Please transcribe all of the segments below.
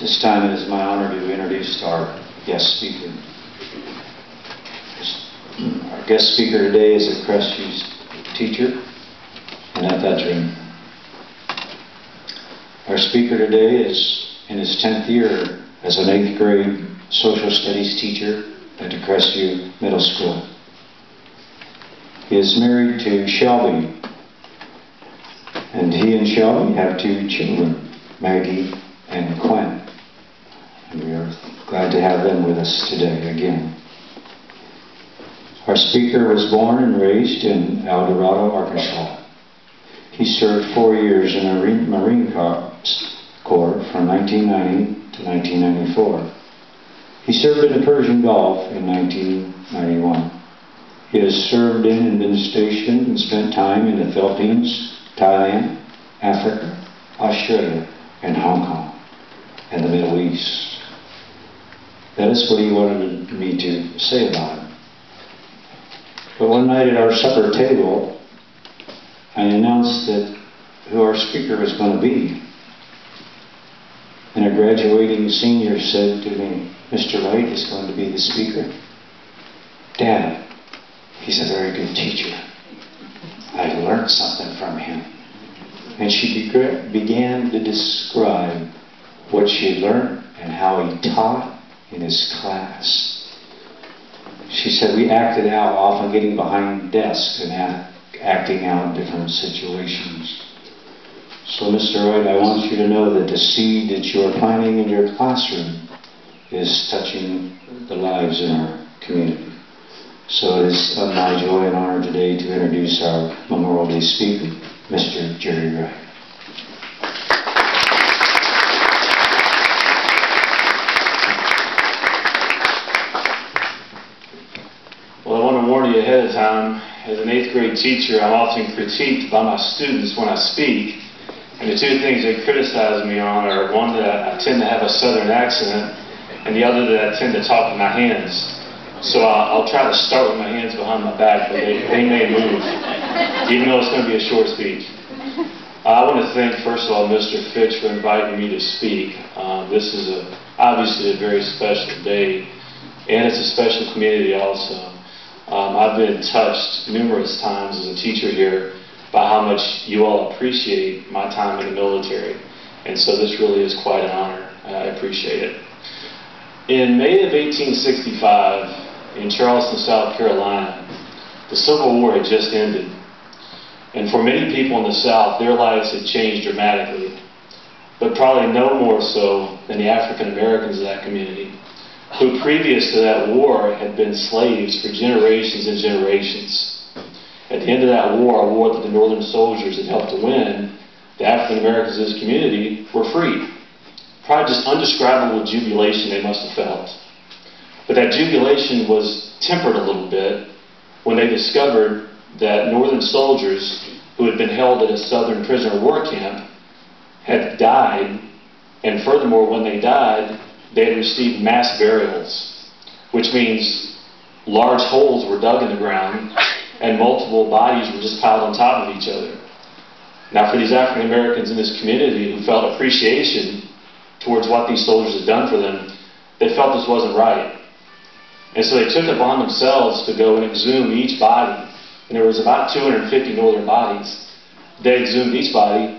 This time it is my honor to introduce our guest speaker. Our guest speaker today is a Crestview teacher and a veteran. Our speaker today is in his 10th year as an 8th grade social studies teacher at the Crestview Middle School. He is married to Shelby, and he and Shelby have 2 children, Maggie and Quinn. And we are glad to have them with us today again. Our speaker was born and raised in El Dorado, Arkansas. He served 4 years in the Marine Corps from 1990 to 1994. He served in the Persian Gulf in 1991. He has served in and been stationed and spent time in the Philippines, Thailand, Africa, Australia, and Hong Kong, and the Middle East. That is what he wanted me to say about him. But one night at our supper table, I announced that who our speaker was going to be. And a graduating senior said to me, "Mr. Light is going to be the speaker." "Dad, he's a very good teacher. I learned something from him." And she began to describe what she had learned and how he taught in his class. She said we acted out, often getting behind desks and acting out different situations. So, Mr. Wright, I want you to know that the seed that you are planting in your classroom is touching the lives in our community. So it is my joy and honor today to introduce our Memorial Day speaker, Mr. Jerry Wright. Well, I want to warn you ahead of time. As an 8th grade teacher, I'm often critiqued by my students when I speak. And the 2 things they criticize me on are, one, that I tend to have a southern accent, and the other that I tend to talk with my hands. So I'll try to start with my hands behind my back, but they may move, even though it's going to be a short speech. I want to thank, first of all, Mr. Fitch for inviting me to speak. This is obviously a very special day, and it's a special community also. I've been touched numerous times as a teacher here by how much you all appreciate my time in the military. And so this really is quite an honor. I appreciate it. In May of 1865, in Charleston, South Carolina, the Civil War had just ended. And for many people in the South, their lives had changed dramatically. But probably no more so than the African Americans of that community, who previous to that war had been slaves for generations and generations. At the end of that war, a war that the Northern soldiers had helped to win, the African Americans of this community were freed. Probably just undescribable jubilation they must have felt. But that jubilation was tempered a little bit when they discovered that Northern soldiers who had been held at a Southern prisoner of war camp had died, and furthermore, when they died, they had received mass burials, which means large holes were dug in the ground and multiple bodies were just piled on top of each other. Now, for these African Americans in this community who felt appreciation towards what these soldiers had done for them, they felt this wasn't right. And so they took it upon themselves to go and exhume each body. And there was about 250 Northern bodies. They exhumed each body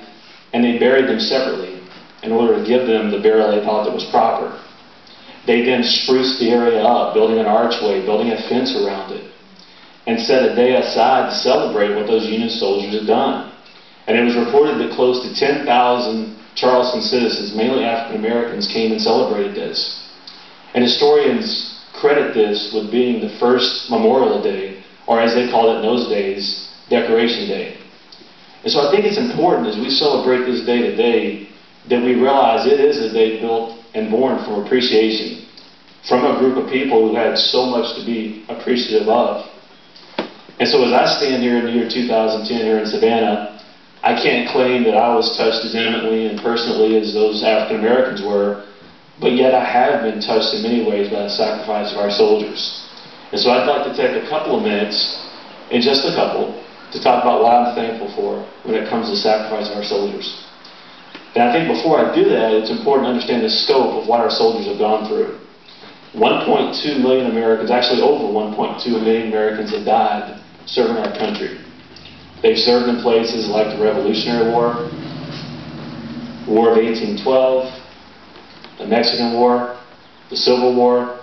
and they buried them separately in order to give them the burial they thought that was proper. They then spruced the area up, building an archway, building a fence around it, and set a day aside to celebrate what those Union soldiers had done. And it was reported that close to 10,000 Charleston citizens, mainly African Americans, came and celebrated this. And historians credit this with being the first Memorial Day, or as they called it in those days, Decoration Day. And so I think it's important as we celebrate this day today that we realize it is a day built and born from appreciation, from a group of people who had so much to be appreciative of. And so as I stand here in the year 2010 here in Savannah, I can't claim that I was touched as intimately and personally as those African Americans were, but yet I have been touched in many ways by the sacrifice of our soldiers. And so I'd like to take a couple of minutes, and just a couple, to talk about what I'm thankful for when it comes to the sacrifice of our soldiers. And I think before I do that, it's important to understand the scope of what our soldiers have gone through. 1.2 million Americans, actually over 1.2 million Americans have died serving our country. They've served in places like the Revolutionary War, War of 1812, the Mexican War, the Civil War,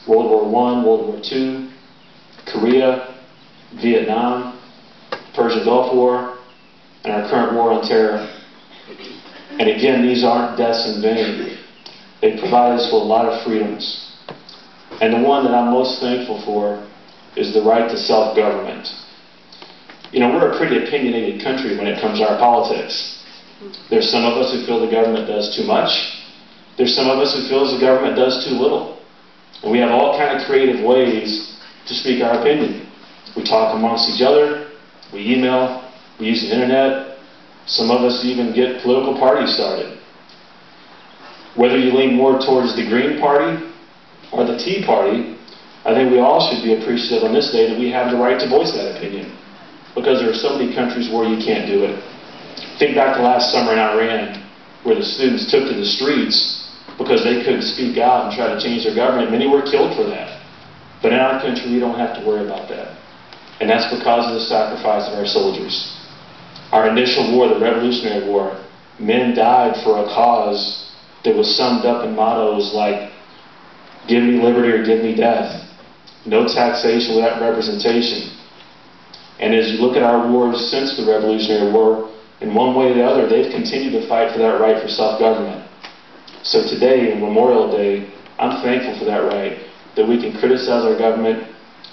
World War I, World War II, Korea, Vietnam, Persian Gulf War, and our current war on terror. And again, these aren't deaths in vain. They provide us with a lot of freedoms. And the one that I'm most thankful for is the right to self-government. You know, we're a pretty opinionated country when it comes to our politics. There's some of us who feel the government does too much. There's some of us who feel the government does too little. And we have all kinds of creative ways to speak our opinion. We talk amongst each other, we email, we use the internet. Some of us even get political parties started. Whether you lean more towards the Green Party or the Tea Party, I think we all should be appreciative on this day that we have the right to voice that opinion. Because there are so many countries where you can't do it. Think back to last summer in Iran, where the students took to the streets because they couldn't speak out and try to change their government. Many were killed for that. But in our country, we don't have to worry about that. And that's because of the sacrifice of our soldiers. Our initial war, the Revolutionary War, men died for a cause that was summed up in mottos like, give me liberty or give me death. No taxation without representation. And as you look at our wars since the Revolutionary War, in one way or the other, they've continued to fight for that right for self-government. So today, on Memorial Day, I'm thankful for that right, that we can criticize our government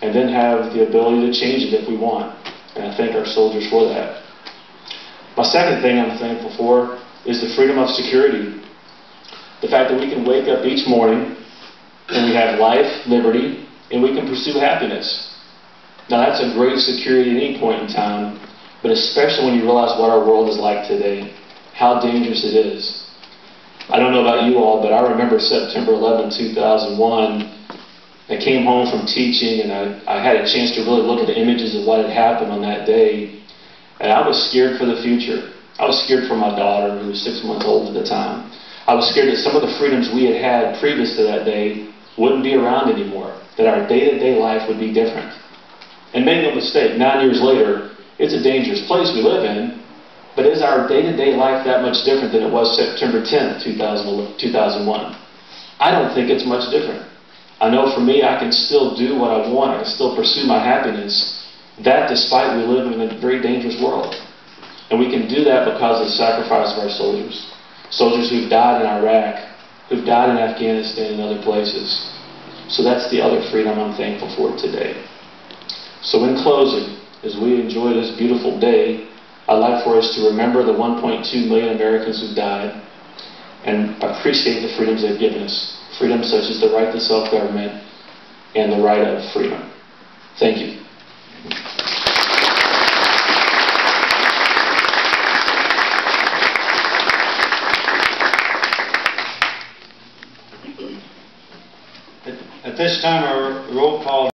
and then have the ability to change it if we want. And I thank our soldiers for that. My second thing I'm thankful for is the freedom of security. The fact that we can wake up each morning and we have life, liberty, and we can pursue happiness. Now that's a great security at any point in time, but especially when you realize what our world is like today, how dangerous it is. I don't know about you all, but I remember September 11, 2001. I came home from teaching and I had a chance to really look at the images of what had happened on that day. And I was scared for the future. I was scared for my daughter, who was 6 months old at the time. I was scared that some of the freedoms we had had previous to that day wouldn't be around anymore, that our day-to-day life would be different. And make no mistake, 9 years later, it's a dangerous place we live in, but is our day-to-day life that much different than it was September 10th, 2001? I don't think it's much different. I know for me, I can still do what I want. I can still pursue my happiness. That despite we live in a very dangerous world. And we can do that because of the sacrifice of our soldiers. Soldiers who've died in Iraq, who've died in Afghanistan and other places. So that's the other freedom I'm thankful for today. So in closing, as we enjoy this beautiful day, I'd like for us to remember the 1.2 million Americans who've died and appreciate the freedoms they've given us. Freedoms such as the right to self-government and the right of freedom. Thank you. At this time, our roll call